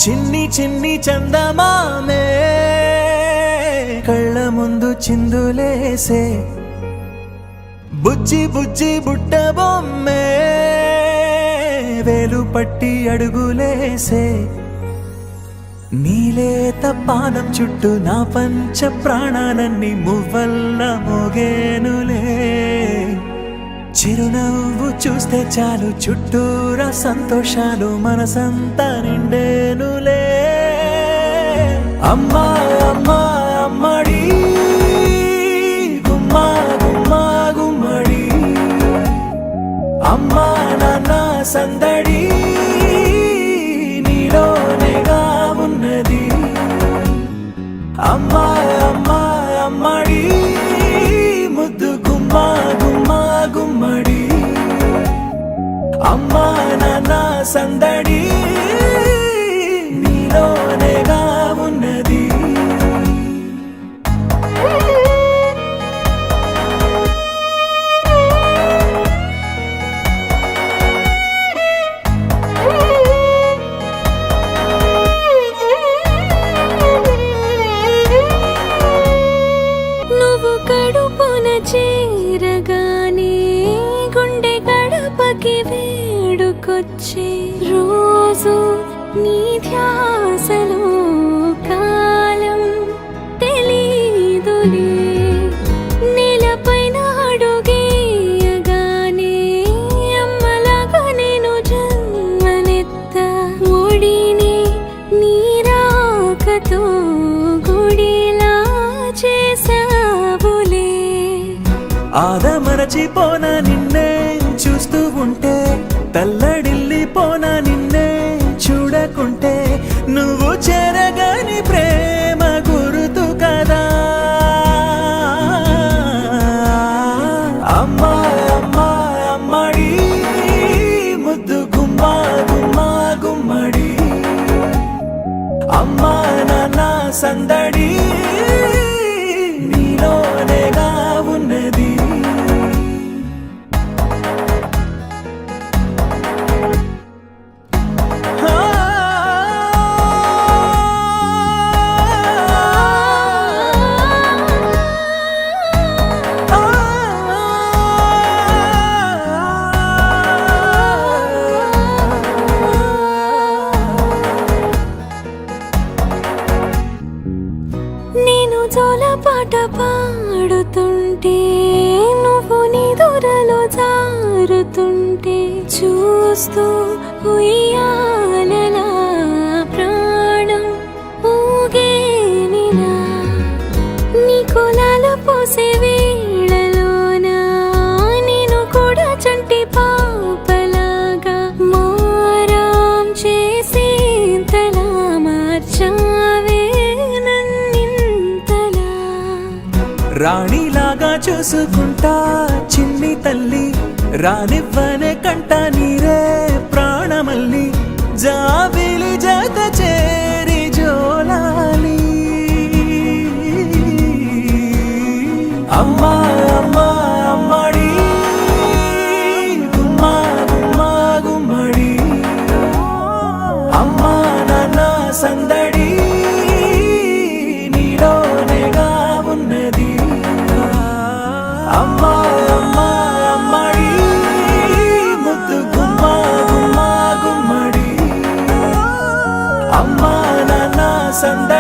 చిన్ని చిన్ని చందమామే కళ్ళ ముందు చిందులేసే బుజ్జి బుజ్జి బుట్ట బొమ్మే వేలు పట్టి అడుగులేసే నీలేత పానం చుట్టూ నా పంచ ప్రాణాలన్నీ మువ్వల్ల మోగేనులే చిరునవ్వు చూస్తే చాలు చుట్టూరా సంతోషాలు మనసంతా నిండేనులే అమ్మా అమ్మా అమ్మడి గుమ్మా గుమ్మా గుమ్మడి అమ్మా నాన్న సందడి నీలోనేగా ఉన్నది అమ్మా అమ్మా అమ్మడి ముద్దు గుమ్మా గుమ్మా గుమ్మడి అమ్మా నాన్న సందడి నీలోనేగా ఉన్నది నువ్వు కడుపున చేరగానే గుండె గడపకి వేడుకొచ్చే రోజు నీ ధ్యాసలో కాలం తెలీదులే నేలపైన అడుగేయగానే అమ్మలాగా నేను జన్మనెత్త ఒడిని నీరాకతో గుడిలా చేసావులే ఆదమరచిపోనా నిన్నే చూస్తూ ఉంటే తల్లడిల్లిపోనా నిన్నే చూడకుంటే నువ్వు చెరగని ప్రేమ గురుతు కదా అమ్మా అమ్మా అమ్మడి ముద్దు గుమ్మా గుమ్మా గుమ్మడి అమ్మా నాన్న సందడి నీలోనేగా ఉన్నది నేను జోలపాట పాడుతుంటే నువ్వు నిదురలో జారుతుంటే చూస్తూ ఉయ్యాలలా ప్రాణం ఊగేనిలా నీ కులాల పోసే వేళలోన నేను కూడా చంటి పాపలాగా మారాం చేసేంతలా మార్చావే రాణిలాగా చూసుకుంటా చిన్ని తల్లి రానివ్వనే కంట నీరే ప్రాణమల్లి జాబిలి జత చేరి జోలాలి అమ్మా అమ్మా అమ్మడి గుమ్మా గుమ్మా గుమ్మడి అమ్మా నాన్న సందడి నీలోనేగా ఉన్నది అమ్మా అమ్మా అమ్మడి ముద్దు గుమ్మా గుమ్మా గుమ్మడి అమ్మా నాన్న సందడి